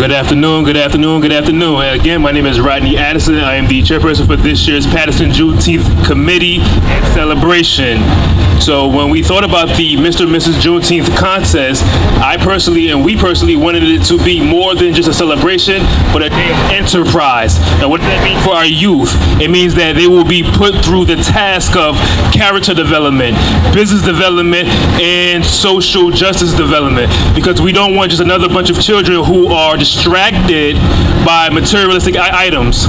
Good afternoon, good afternoon, good afternoon. Again, my name is Rodney Addison. I am the chairperson for this year's Paterson Juneteenth Committee and Celebration. So when we thought about the Mr. and Mrs. Juneteenth contest, we personally wanted it to be more than just a celebration, but a day of enterprise. Now what does that mean for our youth? It means that they will be put through the task of character development, business development, and social justice development. Because we don't want just another bunch of children who are distracted by materialistic items.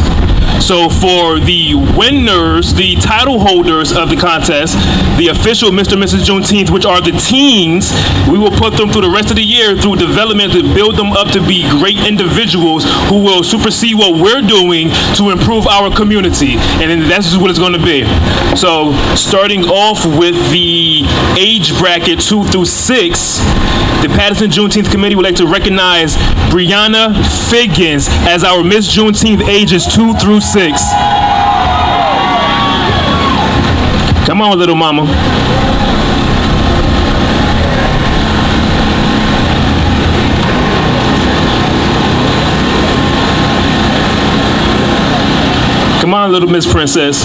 So for the winners, the title holders of the contest, the official Mr. and Mrs. Juneteenth, which are the teens, we will put them through the rest of the year through development to build them up to be great individuals who will supersede what we're doing to improve our community. And then that's just what it's going to be. So starting off with the age bracket 2 through 6, the Paterson Juneteenth Committee would like to recognize Brianna Figgins as our Miss Juneteenth ages 2 through 6. Come on, little mama. Come on, little Miss Princess.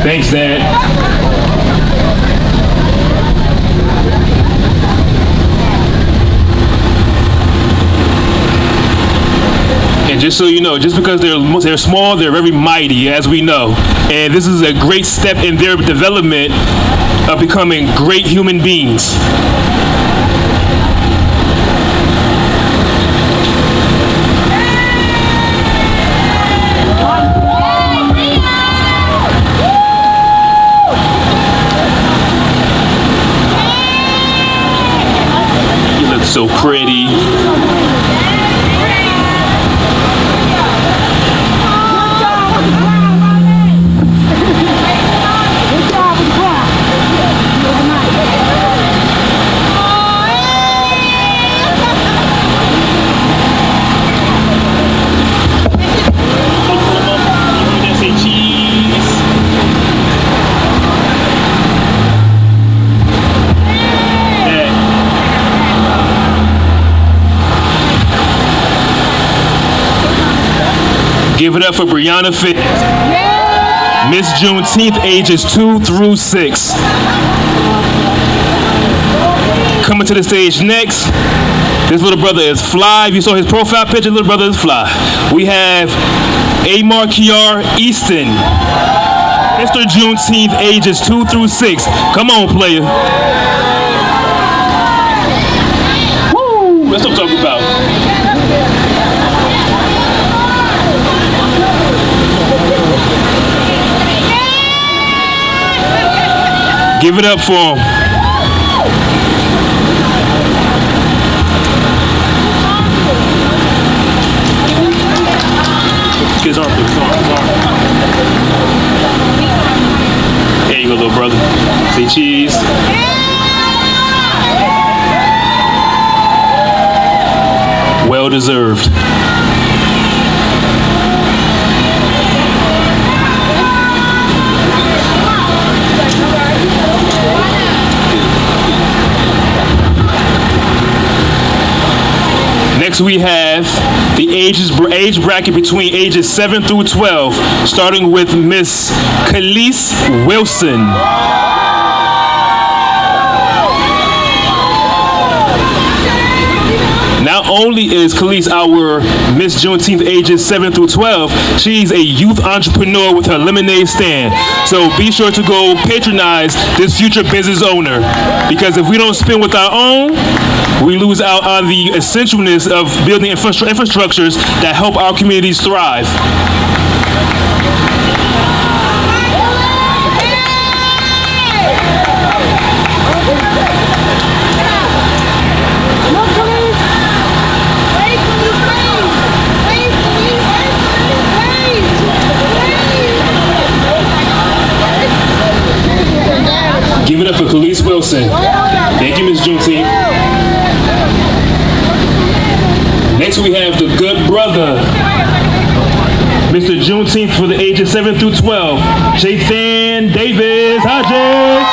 Thanks, Dad. And just so you know, just because they're small, they're very mighty, as we know. And this is a great step in their development of becoming great human beings. You look so pretty. Give it up for Brianna Figgins, Miss Juneteenth, ages 2 through 6. Coming to the stage next, this little brother is fly. If you saw his profile picture, little brother is fly. We have Amar Kiar Easton, Mr. Juneteenth, ages 2 through 6. Come on, player. Woo! That's what I'm talking about. Give it up for him. His arm. There you go, little brother. Say cheese. Well deserved. Next we have the age bracket between ages 7 through 12, starting with Miss Khalees Wilson. Not only is Khalees our Miss Juneteenth ages 7 through 12, she's a youth entrepreneur with her lemonade stand. So be sure to go patronize this future business owner, because if we don't spend with our own, we lose out on the essentialness of building infrastructures that help our communities thrive. Give it up for Khalees Wilson. Thank you, Ms. Juneteenth. Next we have the good brother, Mr. Juneteenth, for the ages 7 through 12, Jathan Davis. Hi, Jay.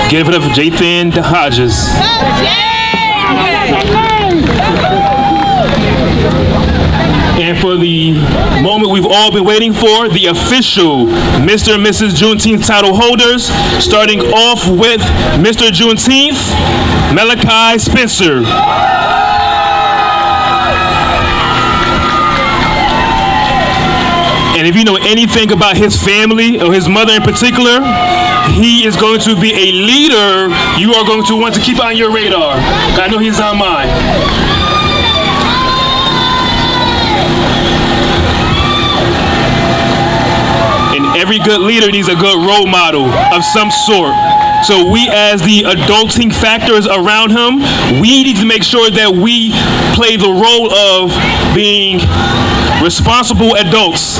Give it up for Jathan Hodges. And for the moment we've all been waiting for, the official Mr. and Mrs. Juneteenth title holders, starting off with Mr. Juneteenth, Malachi Spencer. And if you know anything about his family, or his mother in particular, he is going to be a leader you are going to want to keep on your radar. I know he's on mine. And every good leader needs a good role model of some sort. So we, as the adulting factors around him, we need to make sure that we play the role of being responsible adults,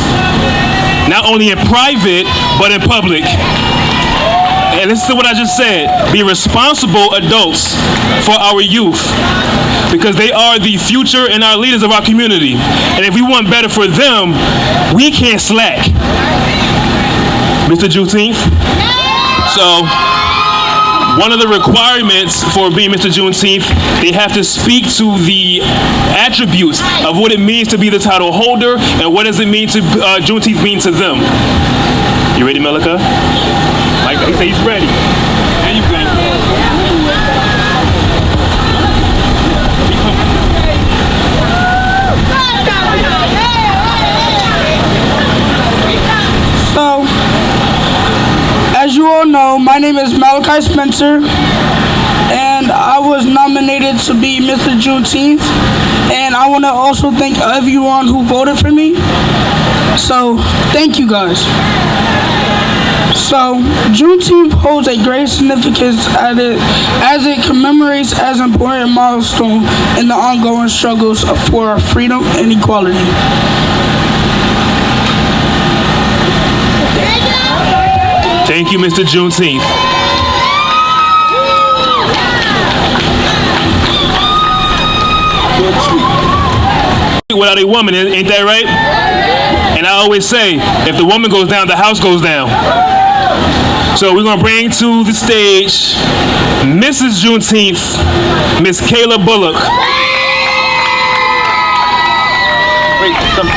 not only in private, but in public. And listen to what I just said. Be responsible adults for our youth, because they are the future and our leaders of our community. And if we want better for them, we can't slack. Mr. Juneteenth. So, one of the requirements for being Mr. Juneteenth, they have to speak to the attributes of what it means to be the title holder and what does it mean to Juneteenth mean to them. You ready, Melika? Like he said, he's ready. And you go. So, as you all know, my name is Malachi Spencer, and I was nominated to be Mr. Juneteenth, and I want to also thank everyone who voted for me. So, thank you guys. So, Juneteenth holds a great significance as it commemorates as an important milestone in the ongoing struggles for freedom and equality. Thank you, Mr. Juneteenth. Without a woman, ain't that right? And I always say, if the woman goes down, the house goes down. So we're gonna bring to the stage Mrs. Juneteenth, Miss Kayla Bullock. Wait, come.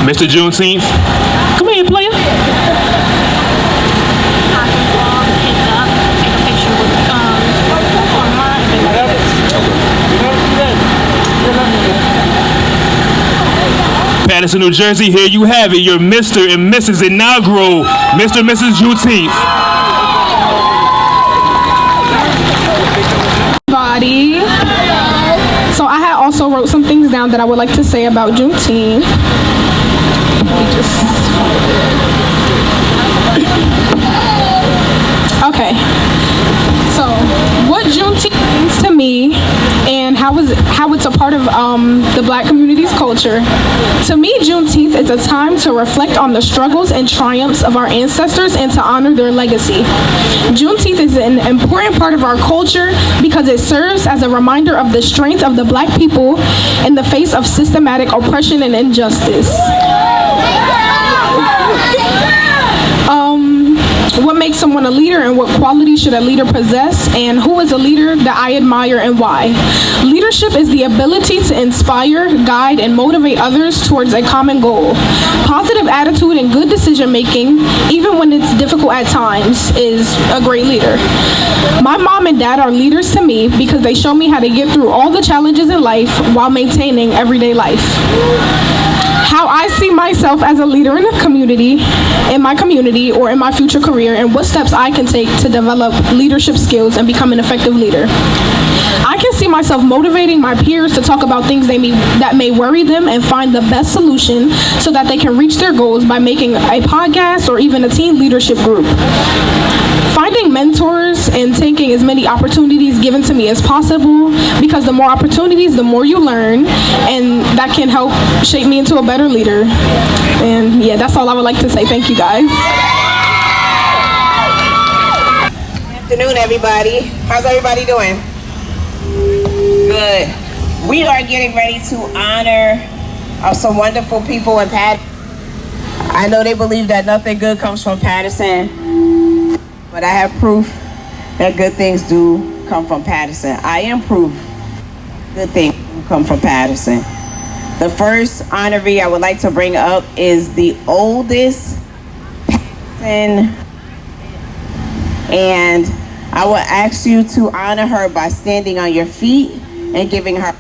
Mr. Juneteenth, come here, player. Paterson, New Jersey, here you have it, your Mr. and Mrs. inaugural Mr. and Mrs. Juneteenth. Everybody. So I had also wrote some things down that I would like to say about Juneteenth. Okay, so what Juneteenth means to me and how it's a part of the Black community's culture. To me, Juneteenth is a time to reflect on the struggles and triumphs of our ancestors and to honor their legacy. Juneteenth is an important part of our culture because it serves as a reminder of the strength of the Black people in the face of systematic oppression and injustice. What makes someone a leader and what qualities should a leader possess, and who is a leader that I admire and why? Leadership is the ability to inspire, guide, and motivate others towards a common goal. Positive attitude and good decision making, even when it's difficult at times, is a great leader. My mom and dad are leaders to me because they show me how to get through all the challenges in life while maintaining everyday life. How I see myself as a leader in my community, or in my future career, and what steps I can take to develop leadership skills and become an effective leader. I can see myself motivating my peers to talk about things that may worry them and find the best solution so that they can reach their goals by making a podcast or even a teen leadership group. Finding mentors and taking as many opportunities given to me as possible, because the more opportunities, the more you learn, and that can help shape me into a better leader. And yeah, that's all I would like to say. Thank you, guys. Good afternoon, everybody. How's everybody doing? Good. We are getting ready to honor some wonderful people in Paterson. I know they believe that nothing good comes from Paterson, but I have proof that good things do come from Paterson. I am proof good things do come from Paterson. The first honoree I would like to bring up is the oldest Paterson, and I will ask you to honor her by standing on your feet and giving her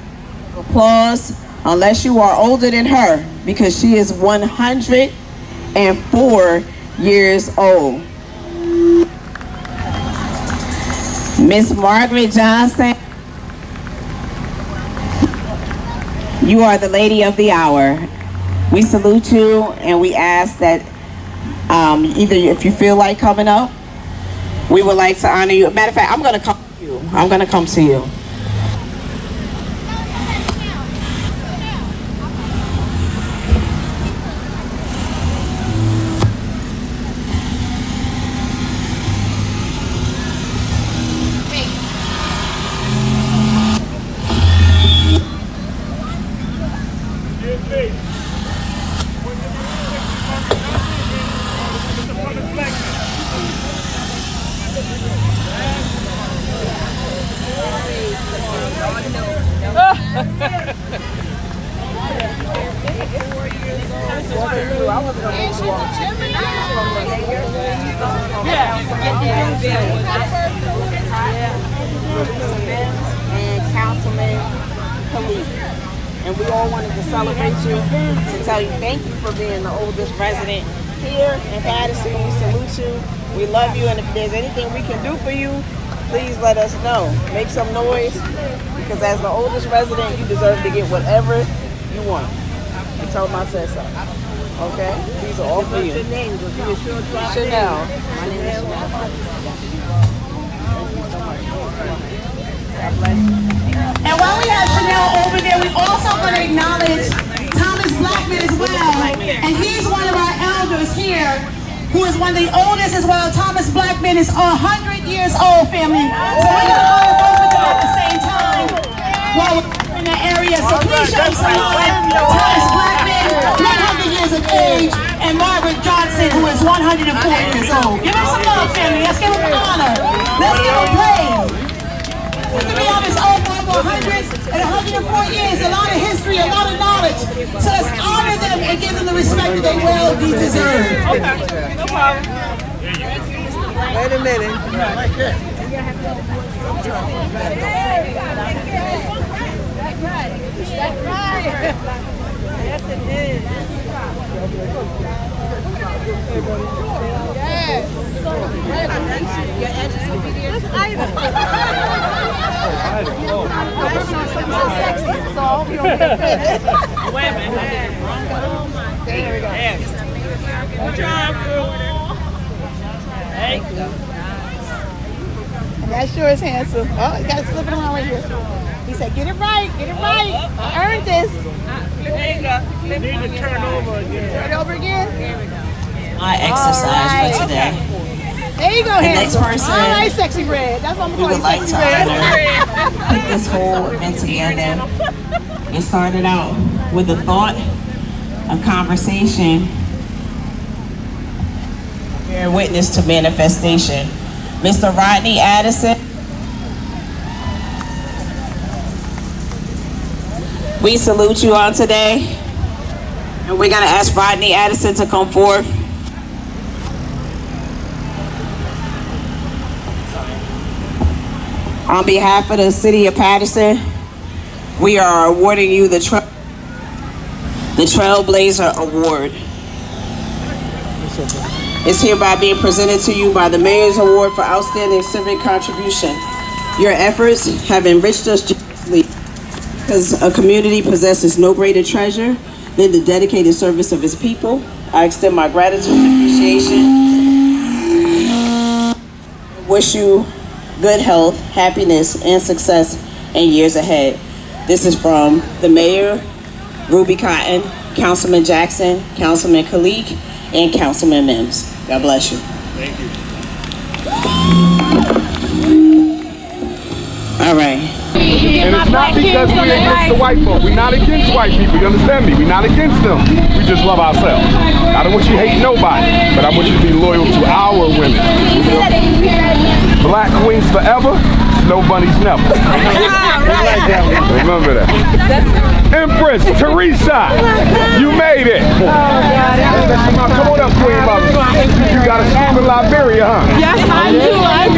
applause, unless you are older than her, because she is 104 years old. Miss Margaret Johnson, you are the lady of the hour. We salute you, and we ask that either if you feel like coming up, we would like to honor you. Matter of fact, I'm gonna come to you. I'm gonna come to you. And Councilman Khalid. And we all wanted to celebrate you, to tell you thank you for being the oldest resident here in Paterson. We salute you. We love you, and if there's anything we can do for you, please let us know. Make some noise, because as the oldest resident, you deserve to get whatever you want. And tell them I said so. Okay? These are all for you. Chanel. My name is Chanel. And while we have Chanel over there, we also going to acknowledge Thomas Blackman as well. And he's one of our elders here, who is one of the oldest as well. Thomas Blackman is 100 years old, family. So we're going to honor both of them at the same time while we're in that area. So please show some love. Thomas Blackman, 100 years of age, and Margaret Johnson, who is 104 years old. Give them some love, family. Let's give them an honor. Let's give them praise. To be honest, over 100 and 104 years, a lot of history, a lot of knowledge. So let's honor them and give them the respect that they well deserve. Okay, no problem. Wait a minute. Like this. That's right. Yes, it is. Yes. Your edges will be there. What's Ida? So I hope you don't get fit. Wait a minute. There we go. Good job, girl. There you go. And that sure is handsome. Oh, you got to slip it around right here. He said, get it right, get it right. I earned this. There you go. You need to turn over again. Turn over again? There we go. My exercise for today. Okay. There you go, The handsome. next person All right, sexy red. That's what I'm we going to would call you, like sexy to red. honor, put this whole event together. It started out with a thought, a conversation, bearing witness to manifestation. Mr. Rodney Addison. We salute you all today. And we're going to ask Rodney Addison to come forth. On behalf of the City of Paterson, we are awarding you the Trailblazer Award. It's hereby being presented to you by the Mayor's Award for Outstanding Civic Contribution. Your efforts have enriched us generously because a community possesses no greater treasure than the dedicated service of its people. I extend my gratitude and appreciation. Wish you good health, happiness, and success in years ahead. This is from the Mayor, Ruby Cotton, Councilman Jackson, Councilman Khalik, and Councilman Mims. God bless you. Thank you. All right. And it's not because we're against the white folk. We're not against white people. You understand me? We're not against them. We just love ourselves. I don't want you to hate nobody, but I want you to be loyal to our women. Black queens forever, snow bunnies never. Remember that. Empress Teresa, you made it. Come on up, Queen Mother. You got a school in Liberia, huh? Yes, I do. I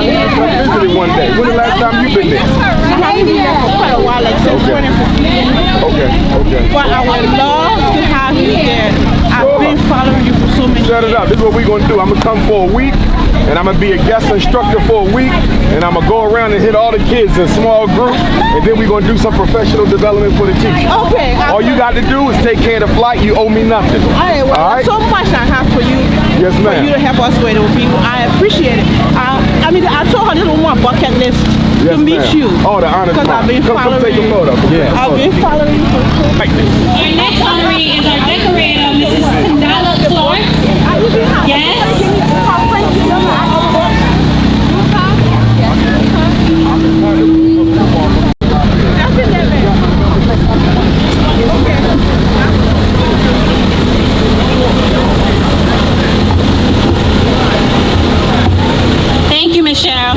need to come visit it one day. When the last time you been there? I've been there for quite a while, like since 2015. Okay. But I would love to have you there. I've been following you for so many years. Set it up. This is what we're going to do. I'm going to come for a week, and I'm going to be a guest instructor for a week, and I'm going to go around and hit all the kids in small groups, and then we're going to do some professional development for the teachers. Okay. All you got to do is take care of the flight. You owe me nothing. All right. Well, all right? so much I have for you. Yes, For ma'am. you to help us with it with people. I appreciate it. I mean, I told her this was my bucket list Yes, to meet ma'am. you. Oh, the honor. Because I've been come following take a you. photo. Yeah. I've been following you for so Like this. Our next honoree is our decorator, Mrs. Kandala Clark. Yes. Thank you, Michelle.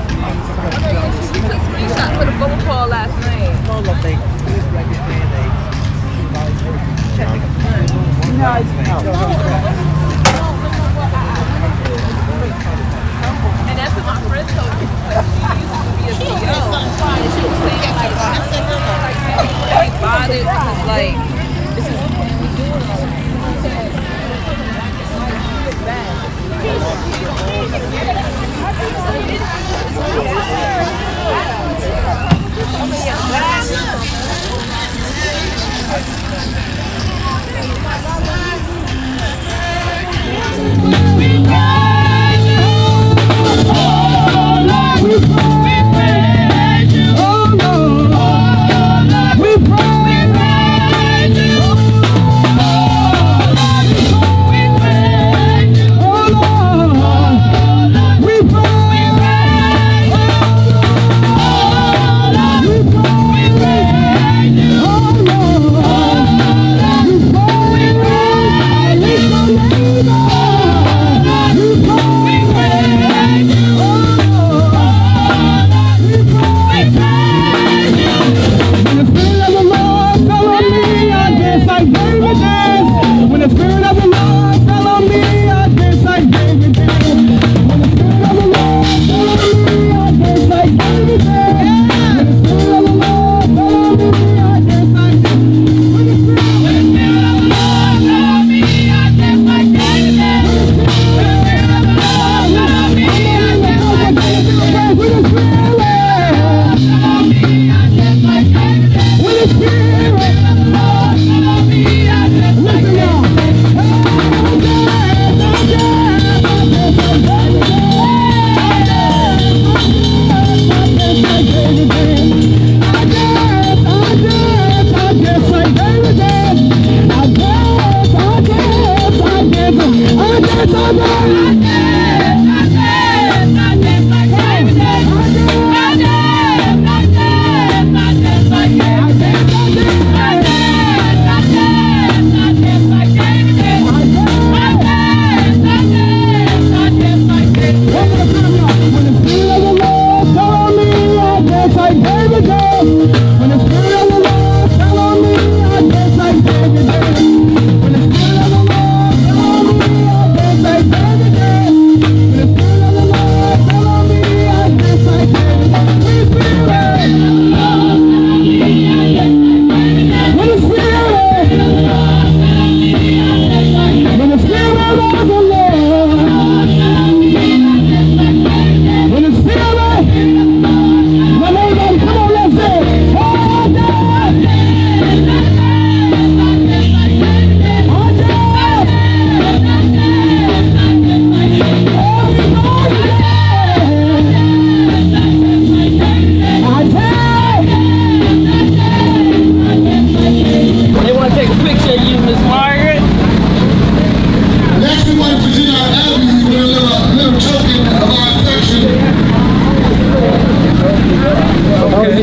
She took screenshots for the phone call last night. And that's what my friend told me. She used to be a CEO. And she was saying like bothered because like this is When the spirit of the Lord fell on me, I dance like David dance.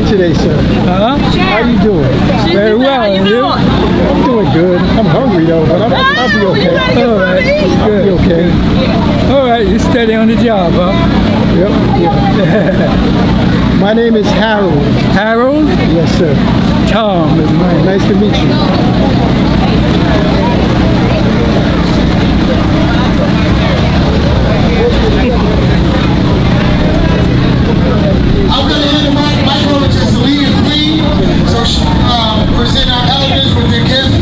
Today, sir. Huh? How you doing? Very well. How you doing? I'm doing good. I'm hungry though, but I'll be okay. All right. I'll be okay. All right. You steady on the job, huh? Yep. Yeah. My name is Harold. Harold? Yes, sir. Tom is mine. Nice to meet you. I'm going to hand the mic over to Celine Queen, so present our elders with their gift.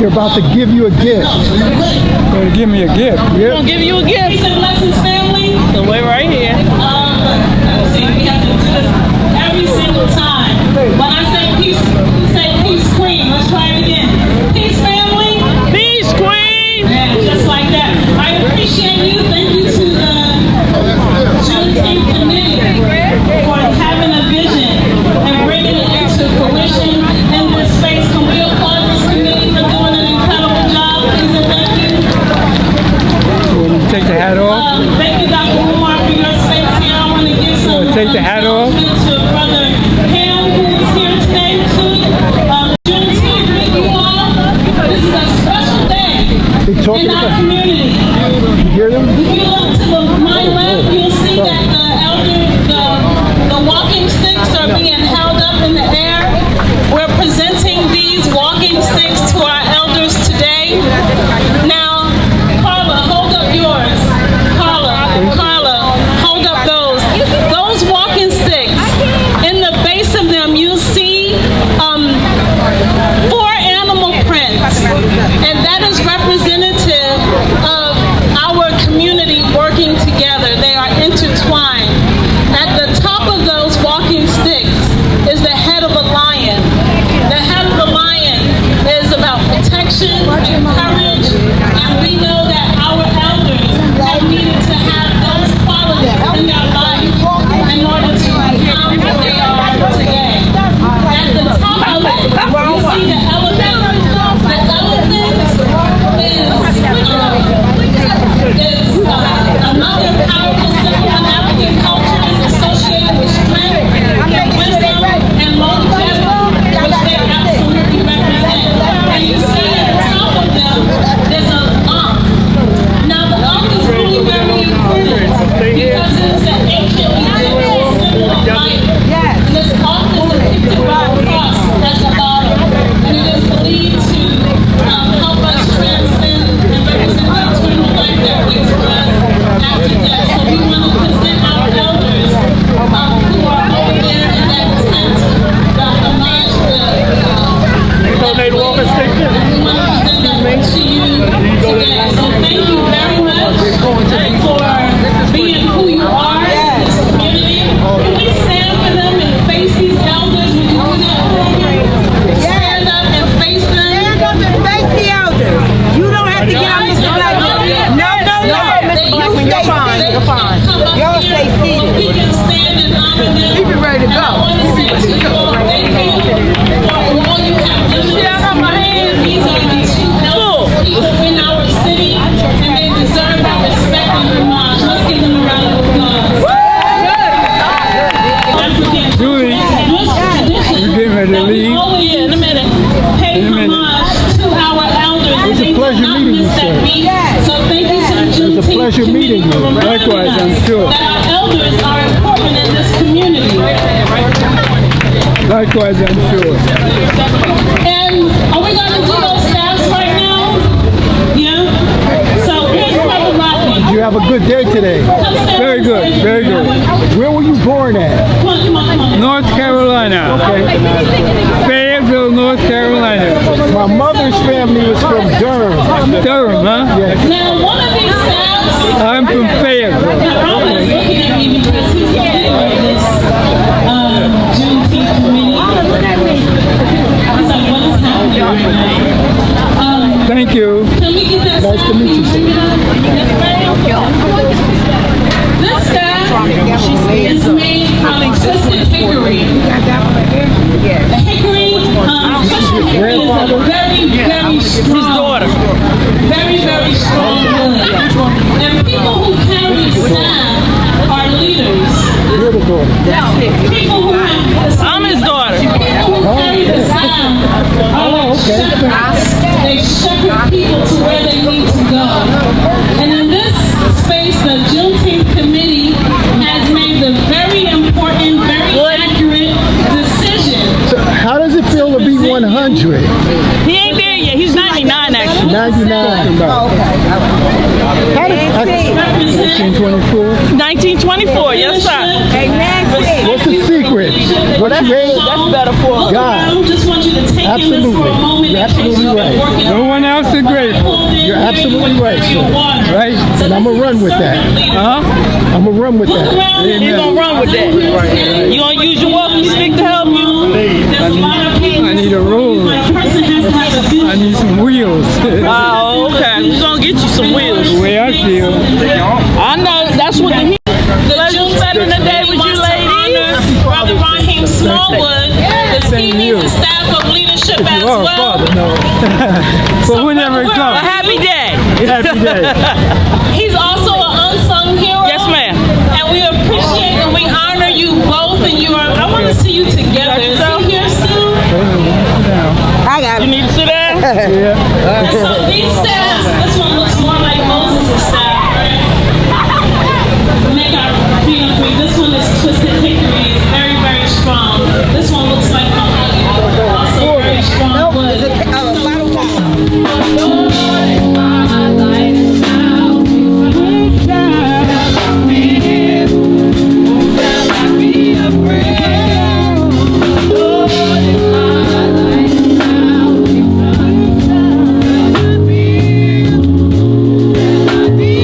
They're about to give you a gift. They're going to give me a gift. We're going to give you a gift. Peace and blessings, family. The way right here. See, we have to do this every single time. When I say peace, you say peace, queen. Let's try it again. Peace, family. Peace, queen. Yeah, just like that. I appreciate you. Thank you to the Juneteenth committee for having a vision and bringing it into fruition in this space. Can we applaud this committee for doing an incredible job? Please and thank you. Take the hat off. Thank you, Dr. Umar, for your space here. I want to give some take the hat off. to Brother Ham, who is here today, too. Juneteenth with you all. This is a special day in our community. You hear them? If you look to my left, you'll see that the walking sticks are being held up in the air. We're presenting these walking sticks to our elders today. Now, Carla, hold up yours. Carla, hold up those. Those walking sticks, in the base of them, you'll see 4 animal prints. And that is representative of our community working together. They are intertwined. At the top of those walking sticks is the head of a lion. The head of the lion is about protection and courage, and we know that our elders have needed to have those qualities in their life in order to become what they are today. At the top of it, you see the elephant. The elephant is another powerful symbol in African culture. It's associated with strength and wisdom and longevity, which they absolutely represent. And you see at the top of them, there's an ankh. Now the ankh is really very important because it's an ancient Egyptian symbol of life. And this ankh is depicted by a cross at the bottom. And it is believed to help us transcend and represent the eternal life that waits for us after death. So we want to present our elders who are over there in that tent, the homage, we want to present that to you today. So thank you very much for being who you are in this community. Can we stand for them and face these elders? Would you do that for me? Stand up and face them. Stand up and face the elders. You don't have to get on Mr. Blackman. No. You're fine. You're fine. Y'all stay seated. We can stand and honor them. Keep it ready to go. I want to say to you all, thank you for all you have done. These are the 2 elders people in our city, and they deserve our respect and homage. Let's give them a round of applause. Julie, you getting ready to leave? In a minute. Pay homage to our elders. It's a pleasure meeting you, sir. So thank you to the Juneteenth It's a pleasure meeting you. Likewise, I'm sure. that our elders are important in this community. Likewise, I'm sure. And are we going to do those staffs right now? Yeah? So here's Brother Rodney. Did you have a good day today? Very good, very good. Where were you born at? Come on. North Carolina. Okay. Fayetteville, North Carolina. My mother's family was from Durham. Durham, huh? Yes. Now, one of these staffs, I'm from Fayetteville. Robert is looking at me because he's the head of this Juneteenth committee. He's like, what is happening? Thank you. Can we get that? Nice to meet you, sir. This staff is made from twisted hickory. The hickory, twisted hickory is a very, very strong, very, very strong wood. And people who carry staff are leaders. You're the daughter. People who have I'm his daughter. people who carry the staff are like shepherds. They shepherd people to where they need to go. And in this space, the Juneteenth committee has made the very important, very accurate decision. So how does it feel to be 100? He ain't there yet. He's 99 actually. 99. How did, 1924. 1924, yes sir. What's the secret? What you made? That's better for Look God. around, just want you to take in this for a moment. You're absolutely right. No one else is grateful. You're absolutely right, sir. Right? And I'm going to run with that. Huh? I'm going to run with that. He's gonna run with that. You gonna use your walking stick to help you? I need a roll. I need some wheels. Oh, okay. We're gonna get you some wheels. The way I feel. I know that's what the pleasure spending the day with you ladies. Brother Raheem Smallwood, because he needs a staff of leadership as Oh, well. Father, no. But whenever it A comes. happy day. Happy day. He's also an unsung hero. Yes, ma'am. And we appreciate and we honor you both. And you are. I want to see you together. Is he here still? I got You need to sit down? Yeah. So these staffs, this one looks more like Moses' staff, right? Make our feet on three. This one is twisted hickory. It's very, very strong. This one looks like mahogany. Also very strong wood. Be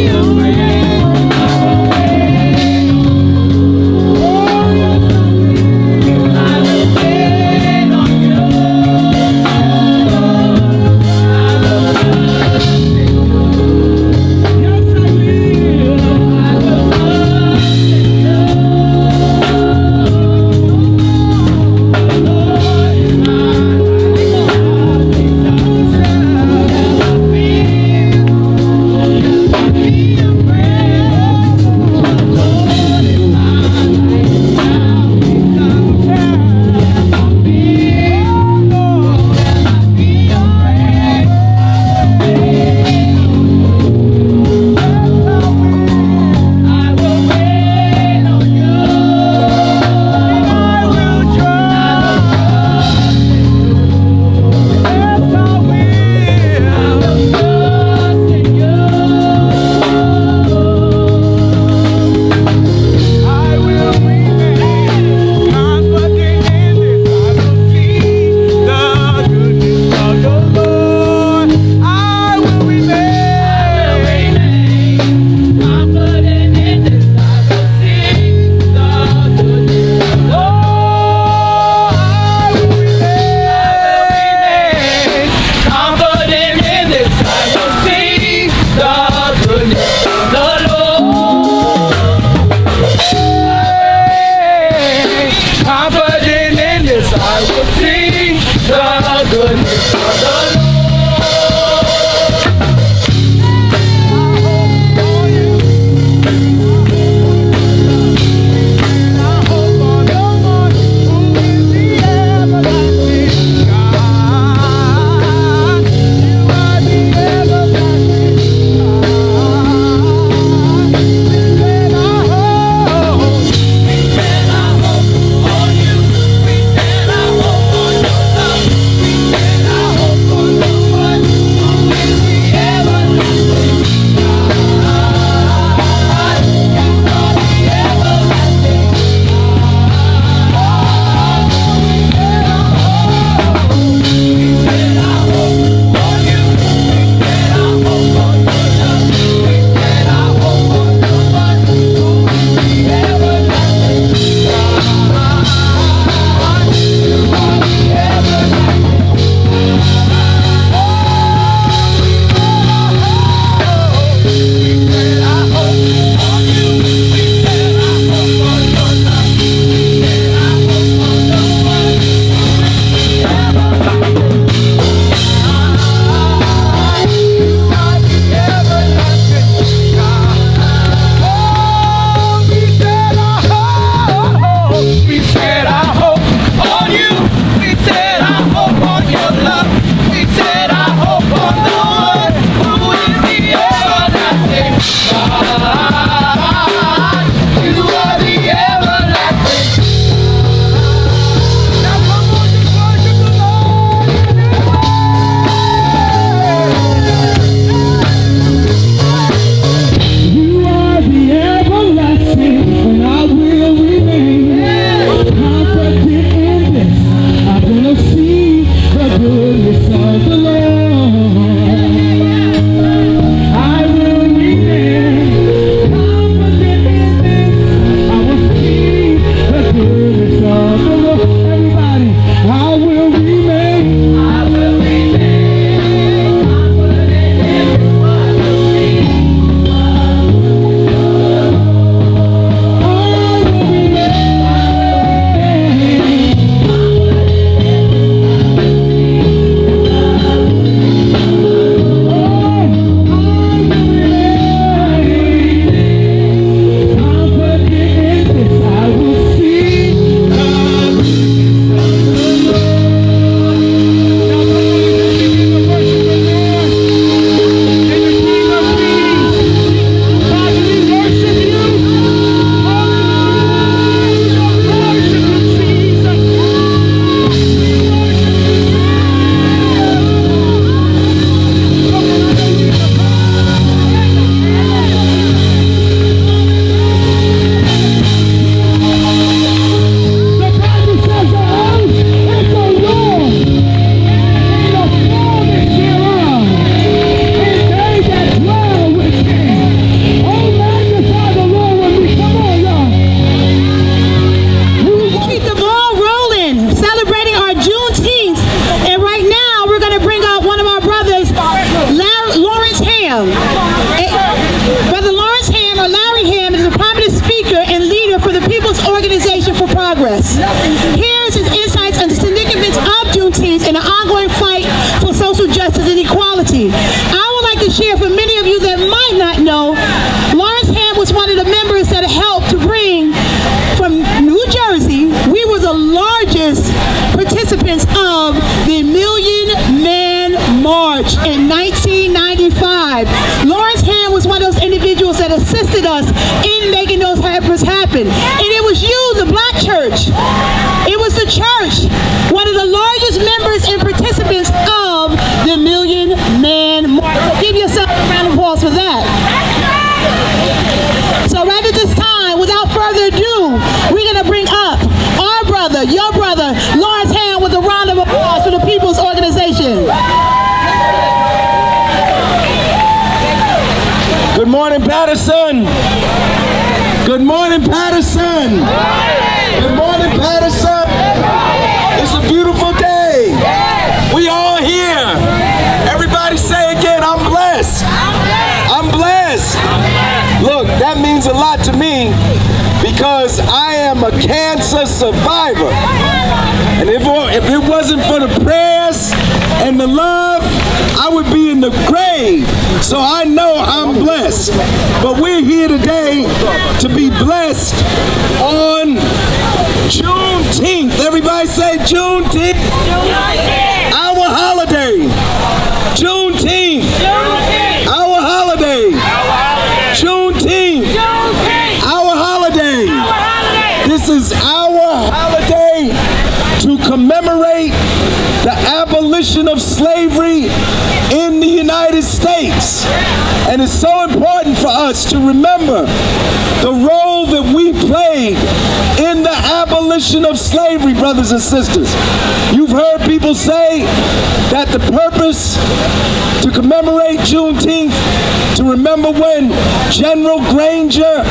Here's his insights on the significance of Juneteenth and the ongoing fight for social justice and equality. I would like to share for many of you that might not know, Lawrence Ham was one of the members that helped to bring from New Jersey. We were the largest participants of the Million Man March in 1995. Lawrence Ham was one of those individuals that assisted us in making those efforts happen. And it was you, the black church. It was the church, one of the largest members and participants of the Million Man March. So give yourself a round of applause for that. So right at this time, without further ado, we're going to bring up our brother, your brother, Lawrence Ham, with a round of applause for the People's Organization. Good morning, Paterson. Good morning, Paterson. Good morning, Paterson. It's a beautiful day. We all here. Everybody say again, I'm blessed. I'm blessed. Look, that means a lot to me because I am a cancer survivor. And if it wasn't for the prayers and the love, I would be in the grave. So I know I'm blessed. But we're here today to be blessed on Juneteenth. Everybody say Juneteenth. Our holiday. Juneteenth. Our holiday. Juneteenth. Our holiday. This is our holiday to commemorate the abolition of slavery in the United States. And it's so important for us to remember the role that we played in the abolition of slavery, brothers and sisters. You've heard people say that the purpose to commemorate Juneteenth, to remember when General Granger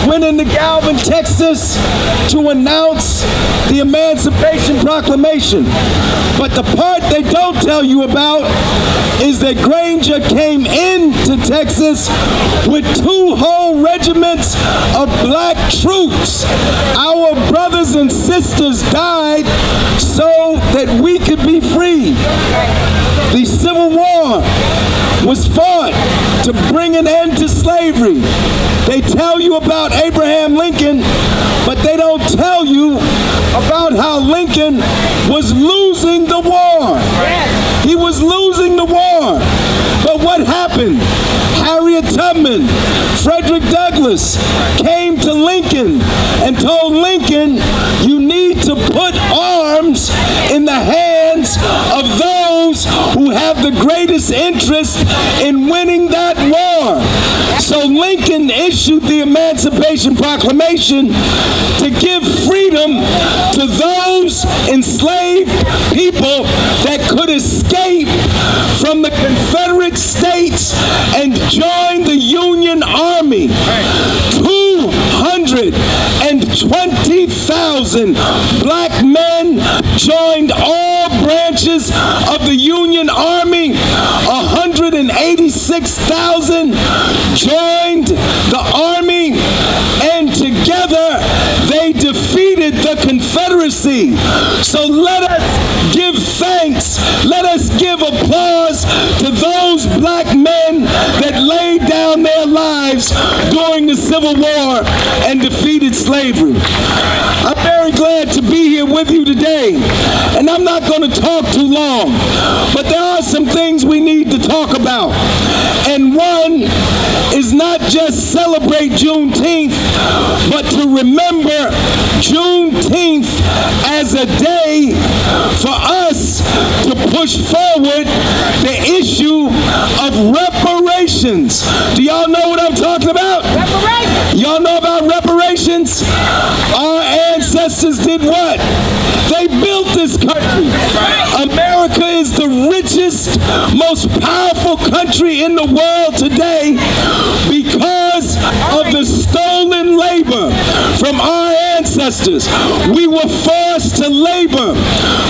went into Galvin, Texas to announce the Emancipation Proclamation. But the part they don't tell you about is that Granger came into Texas with 2 whole regiments of black troops. Our brothers and sisters died so that we could be free. The Civil War was fought to bring an end to slavery. They tell you about Abraham Lincoln, but they don't tell you about how Lincoln was losing the war. He was losing the war. But what happened? Harriet Tubman Frederick Douglass came to Lincoln and told Lincoln, you need to put arms in the hands of those who have the greatest interest in winning that war. So Lincoln issued the Emancipation Proclamation to give freedom to those enslaved people that could escape from the Confederate States and join the Union Army. 220,000 black men joined all branches of the Union Army. 186,000 joined the Army, and together they defeated the Confederacy. So let us give thanks, let us give applause to those black men that laid down their lives during the Civil War and defeated slavery. I'm very glad to be here with you today, and I'm not going to talk too long, but there are some things we need to talk about. And one is not just celebrate Juneteenth, but to remember Juneteenth as a day for us to push forward the issue of reparations. Do y'all know what I'm talking about? Reparations. Y'all know about reparations? Our ancestors did what? They built this country. America is the richest, most powerful country in the world today because of the stolen labor from our ancestors. We were forced to labor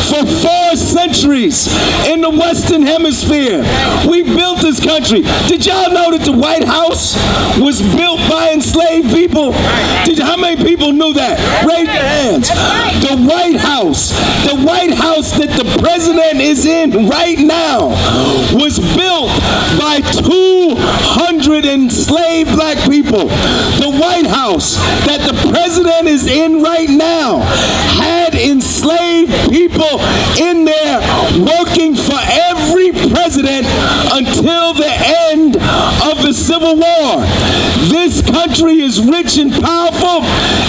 for 4 centuries in the Western Hemisphere. We built this country. Did y'all know that the White House was built by enslaved people? How many people knew that? Raise your hands. The White House that the president is in right now was built by 200 enslaved black people. The White House that the president is in right now had enslaved people in there working for every president until the end of the Civil War. This country is rich and powerful.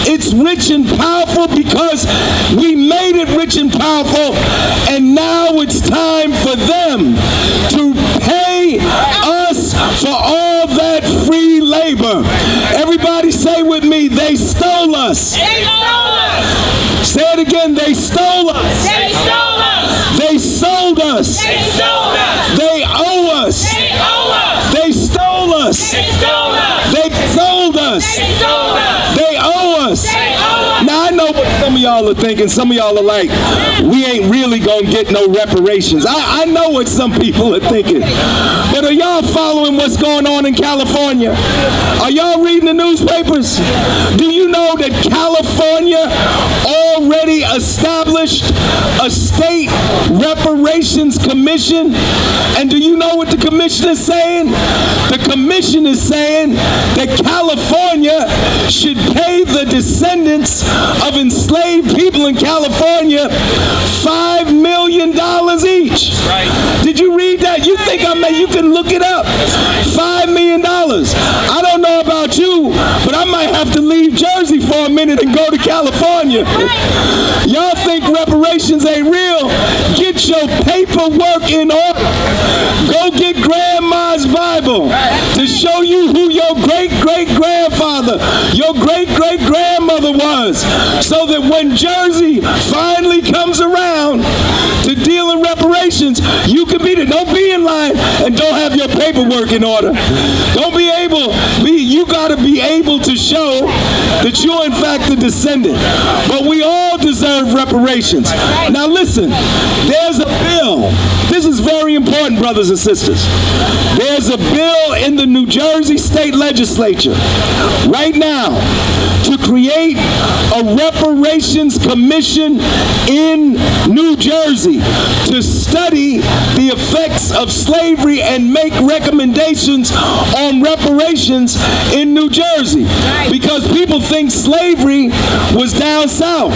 It's rich and powerful because we made it rich and powerful, and now it's time for them to pay us for all that free labor. Everybody say with me, they stole us. They stole us. Say it again, they stole us. They stole us. They sold us. They sold us. They owe us. They owe us. They stole us. They stole us. They sold us. They sold us. They owe us. They owe us. Now I know what some of y'all are thinking. Some of y'all are like, we ain't really gonna get no reparations. I know what some people are thinking. But are y'all following what's going on in California? Are y'all reading the newspapers? Do you know that California already established a state reparations commission? And do you know what the commission is saying? The commission is saying that California should pay the descendants of enslaved people in California $5 million each. Right. Did you read that? You think you can look it up. $5 million. I don't know about you, but I might have to leave Jersey for a minute and go to California. Y'all think reparations ain't real? Get your paperwork in order. Go get Grandma's Bible to show you who your great-great-grandfather, your great-great-grandmother was, so that when Jersey finally comes around to deal in reparations, you can be there. Don't be in line and don't have your paperwork in order. You gotta be able to show that you're in fact a descendant. But we all deserve reparations. Now listen, there's a bill. This is very important, brothers and sisters. There's a bill in the New Jersey State Legislature right now to create a reparations commission in New Jersey to study the effects of slavery and make recommendations on reparations in New Jersey. Because people think slavery was down south,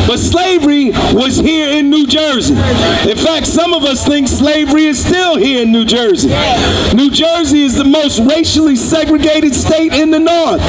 but slavery was here in New Jersey. In fact, some of us think slavery is still here in New Jersey. New Jersey is the most racially segregated state in the the North.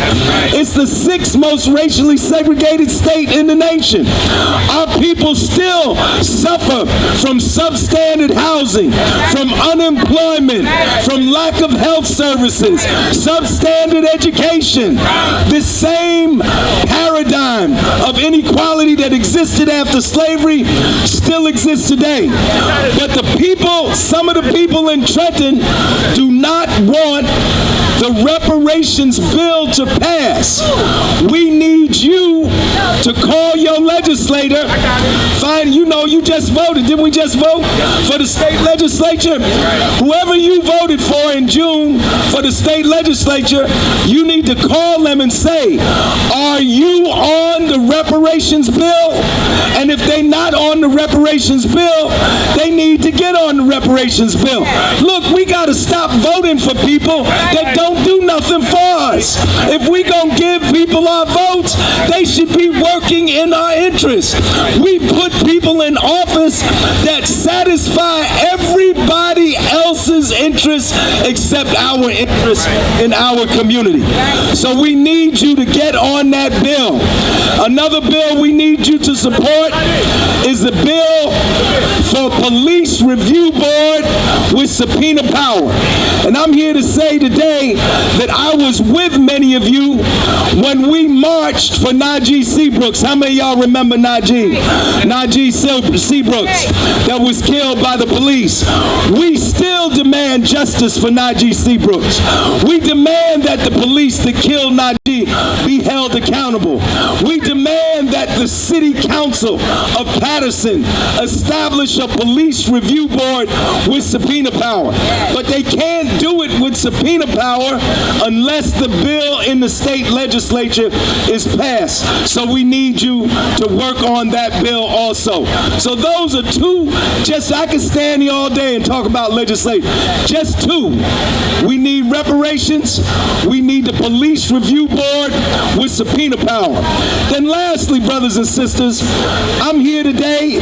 It's the 6th most racially segregated state in the nation. Our people still suffer from substandard housing, from unemployment, from lack of health services, substandard education. The same paradigm of inequality that existed after slavery still exists today. But the people, some of the people in Trenton do not want the reparations bill to pass. We need you to call your legislator. Fine, you know, you just voted. Didn't we just vote for the state legislature? Whoever you voted for in June for the state legislature, you need to call them and say, are you on the reparations bill? And if they're not on the reparations bill, they need to get on the reparations bill. Look, we got to stop voting for people that don't do nothing for us. If we gonna give people our votes, they should be working in our interest. We put people in office that satisfy everybody else's interests except our interests in our community. So we need you to get on that bill. Another bill we need you to support is the bill for police review board with subpoena power. And I'm here to say today that I was with many of you when we marched for Najee Seabrooks. How many of y'all remember Najee? Najee Seabrooks that was killed by the police. We still demand justice for Najee Seabrooks. We demand that the police that killed Najee be held accountable. We demand that the city council of Paterson establish a police review board with subpoena power. But they can't do it with subpoena power unless the bill in the state legislature is passed. So we need you to work on that bill also. So those are two, just I could stand here all day and talk about legislation. Just two. We need reparations. We need the police review board with subpoena power. Then lastly, brothers and sisters, I'm here today.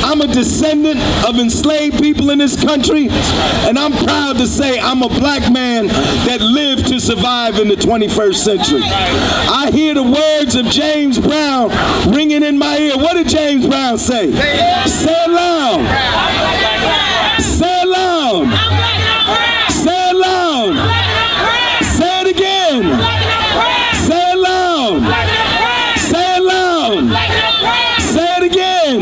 I'm a descendant of enslaved people in this country, and I'm proud to say I'm a black man that lived to survive in the 21st century. I hear the words of James Brown ringing in my ear. What did James Brown say? Say it loud. Say it loud. Say it loud. Say it again. Say it loud. Say it loud. Say it again.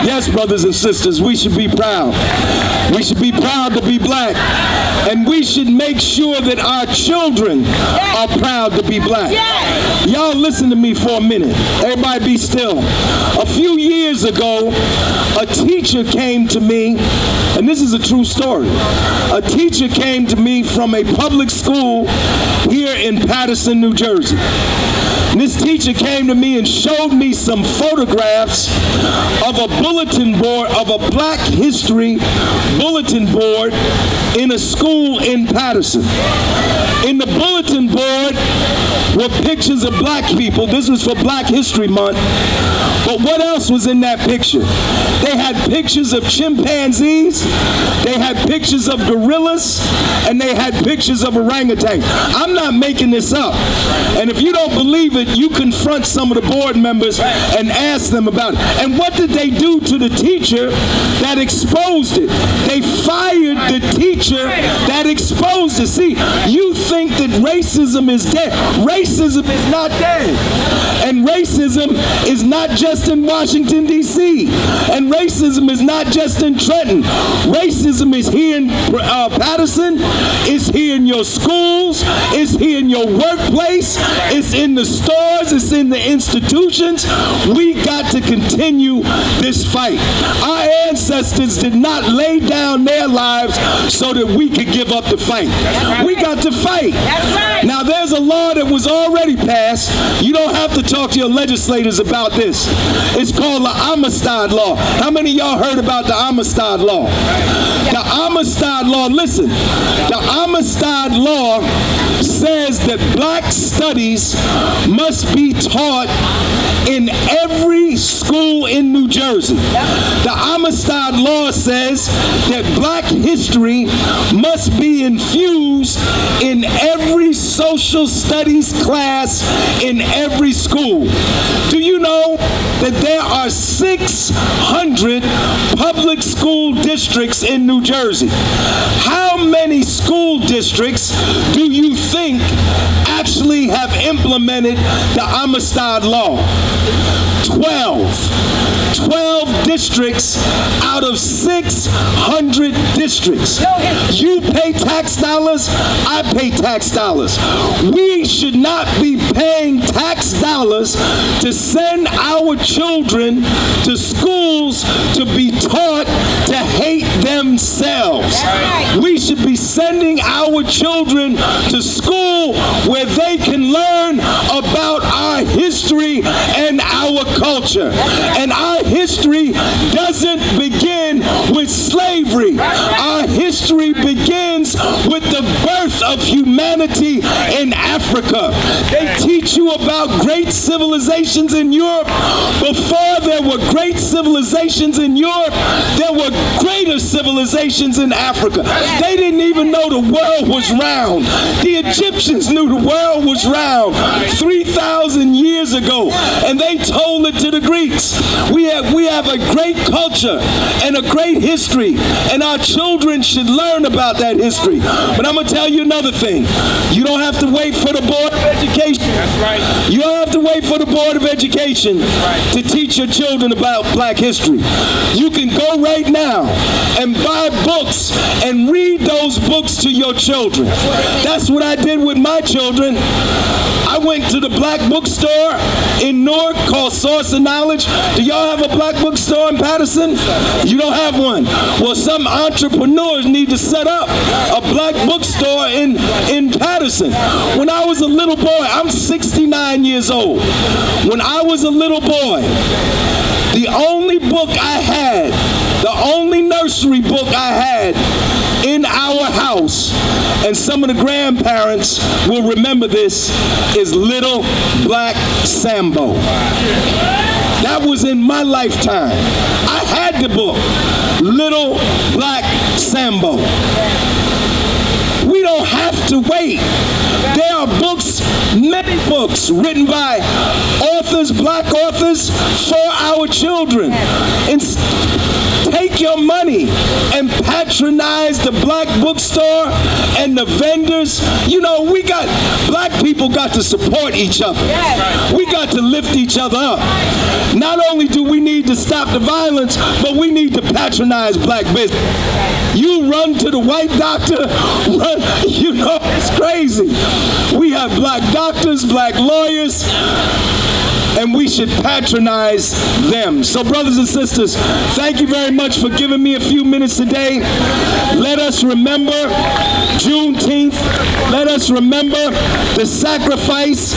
Yes, brothers and sisters, we should be proud. We should be proud to be black. And we should make sure that our children are proud to be black. Y'all listen to me for a minute. Everybody be still. A few years ago, a teacher came to me, and this is a true story. A teacher came to me from a public school here in Paterson, New Jersey. And this teacher came to me and showed me some photographs of a bulletin board, of a Black History bulletin board in a school in Paterson. In the bulletin board were pictures of black people. This was for Black History Month. But what else was in that picture? They had pictures of chimpanzees, they had pictures of gorillas, and they had pictures of orangutans. I'm not making this up. And if you don't believe it, you confront some of the board members and ask them about it. And what did they do to the teacher that exposed it? They fired the teacher that exposed it. See, you think that racism is dead. Racism is not dead. And racism is not just in Washington, D.C. And racism is not just in Trenton. Racism is here in Paterson. It's here in your schools. It's here in your workplace. It's in the stores. It's in the institutions. We got to continue this fight. Our ancestors did not lay down their lives so that we could give up the fight. We got to fight. Now, there's a law that was already passed. You don't have to talk to your legislators about this. It's called the Amistad Law. How many of y'all heard about the Amistad Law? The Amistad Law, listen, the Amistad Law says that black studies must be taught in every school in New Jersey. The Amistad Law says that black history must be infused in every social studies class in every school. Do you know that there are 600 public school districts in New Jersey? How many school districts do you think actually have implemented the Amistad Law? 12 districts out of 600 districts. You pay tax dollars, I pay tax dollars. We should not be paying tax dollars to send our children to schools to be taught to hate themselves. We should be sending our children to school where they can learn about our history and our culture. And our history doesn't begin with slavery. Our history begins with the birth of humanity in Africa. They teach you about great civilizations in Europe. Before there were great civilizations in Europe, there were greater civilizations in Africa. They didn't even know the world was round. The Egyptians knew the world was round 3,000 years ago, and they told it to the Greeks. We have a great culture and a great history, and our children should learn about that history. But I'm going to tell you another thing. You don't have to wait for the Board of Education. That's right. You don't have to wait for the Board of Education to teach your children about black history. You can go right now and buy books and read those books to your children. That's what I did with my children. I went to the black bookstore in Newark called Source of Knowledge. Do y'all have a black bookstore in Paterson? You don't have one. Well, some entrepreneurs need to set up a black bookstore in Paterson. When I was a little boy, I'm 69 years old. When I was a little boy, the only book I had, the only nursery book I had in our house, and some of the grandparents will remember this, is Little Black Sambo. That was in my lifetime. I had the book, Little Black Sambo. We don't have to wait. There are books, many books written by authors, black authors, for our children. And take your money and patronize the black bookstore and the vendors. You know, black people got to support each other. We got to lift each other up. Not only do we need to stop the violence, but we need to patronize black business. You run to the white doctor, you know, it's crazy. We have black doctors, black lawyers, and we should patronize them. So brothers and sisters, thank you very much for giving me a few minutes today. Let us remember Juneteenth. Let us remember the sacrifice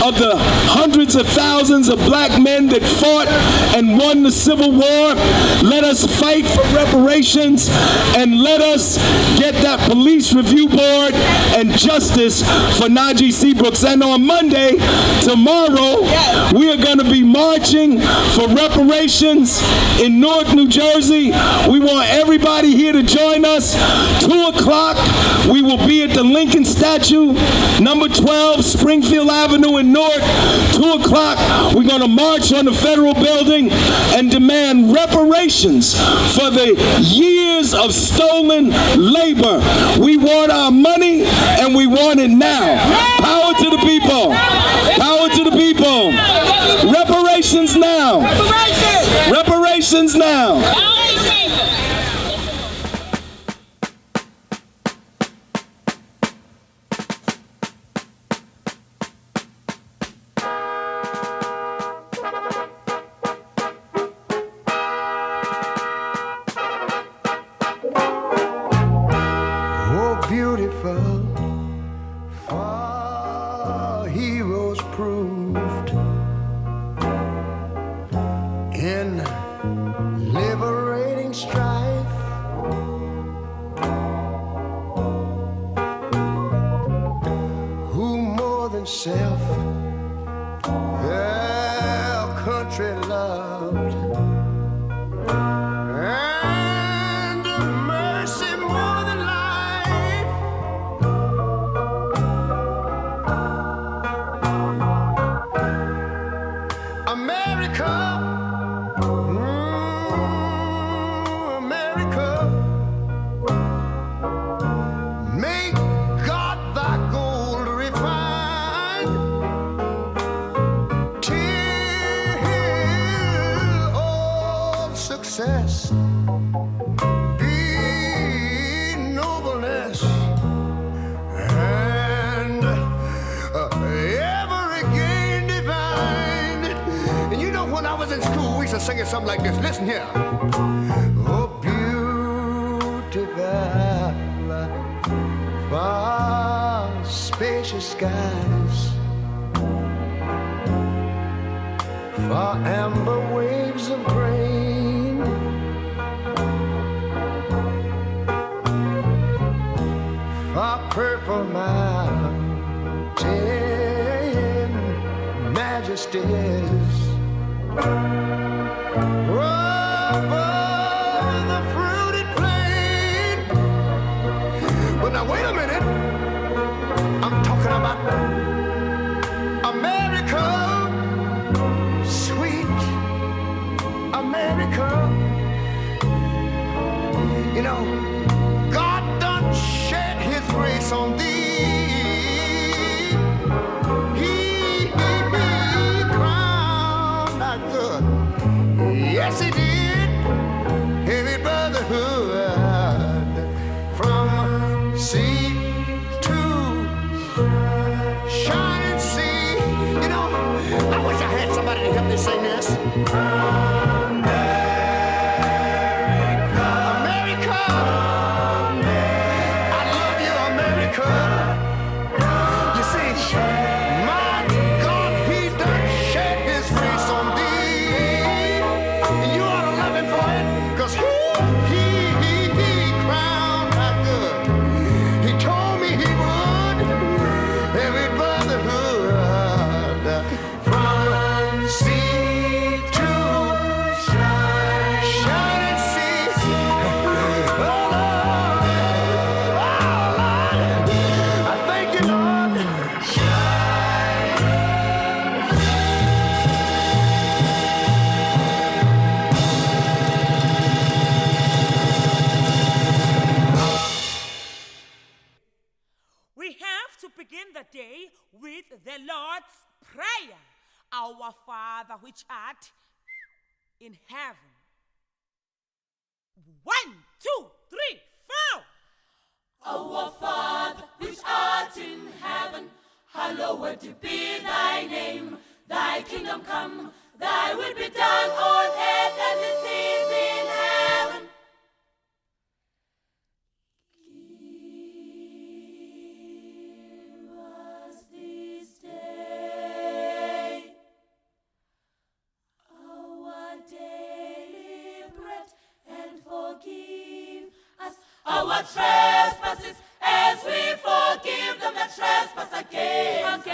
of the hundreds of thousands of black men that fought and won the Civil War. Let us fight for reparations, and let us get that police review board and justice for Najee Seabrooks. And on Monday, tomorrow, we are going to be marching for reparations in Newark, New Jersey. We want everybody here to join us. 2 o'clock, we will be at the Lincoln statue, number 12, Springfield Avenue in Newark. 2 o'clock, we're going to march on the federal building and demand reparations for the years of stolen labor. We want our money, and we want it now. Power to the people. Power to the people. Reparations now. Reparations now. Oh, beautiful. heroes proved in liberating strife. Who more than self their country loved, and mercy more than life. America, America, make God thy gold refined, till all success be nobleness, and ever again divine. And you know, when I was in school, we used to sing it something like this. Listen here. Oh, beautiful, far spacious skies, far amber waves of grain, far purple mountain majesties, over the fruited plain. But now wait a minute, I'm talking about America, sweet America. You know, God done shed his grace on thee. He crowned our good. Yes, he did. Heavy brotherhood from sea to shining sea. You know, I wish I had somebody to help me sing this. America, I love you, America. You see, my God, he done shed his face on thee, and you ought to love him for it, 'cause he crowned our good. He told me he would. Every brotherhood from sea to shining sea. Oh Lord, I thank you, Lord. We have to begin the day with the Lord's Prayer. Our Father which art in heaven. 1, 2, 3, 4. Our Father, which art in heaven, hallowed be thy name. Thy kingdom come, thy will be done on earth as it is in heaven. Give us this day our daily bread, and forgive us our trespasses, as we forgive them that trespass against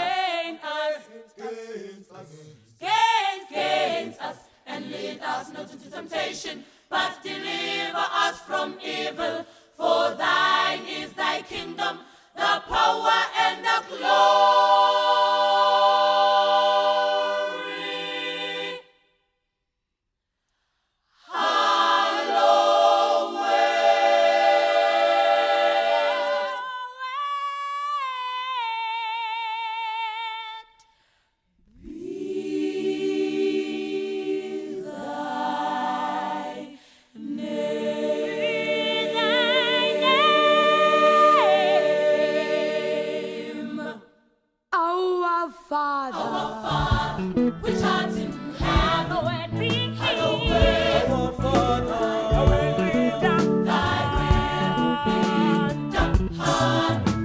us. And lead us not into temptation, but deliver us from evil. For thine is thy kingdom, the power and the glory. Which art in heaven, hallowed be thy will be done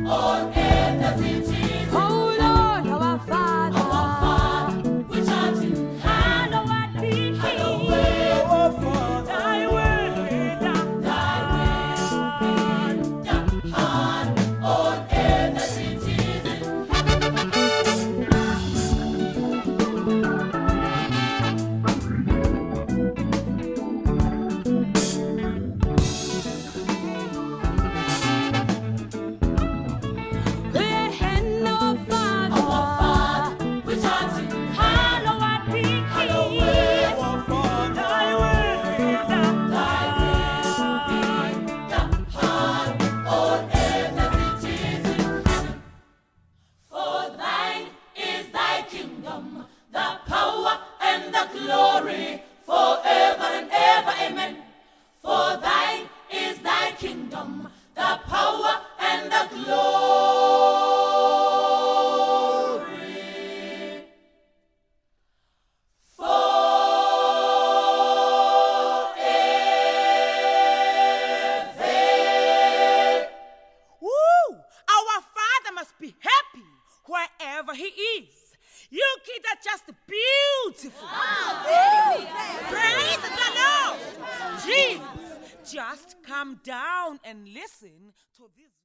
on earth as it is. Oh Lord, our You kids are just beautiful. Praise the Lord. Jesus, just come down and listen to this.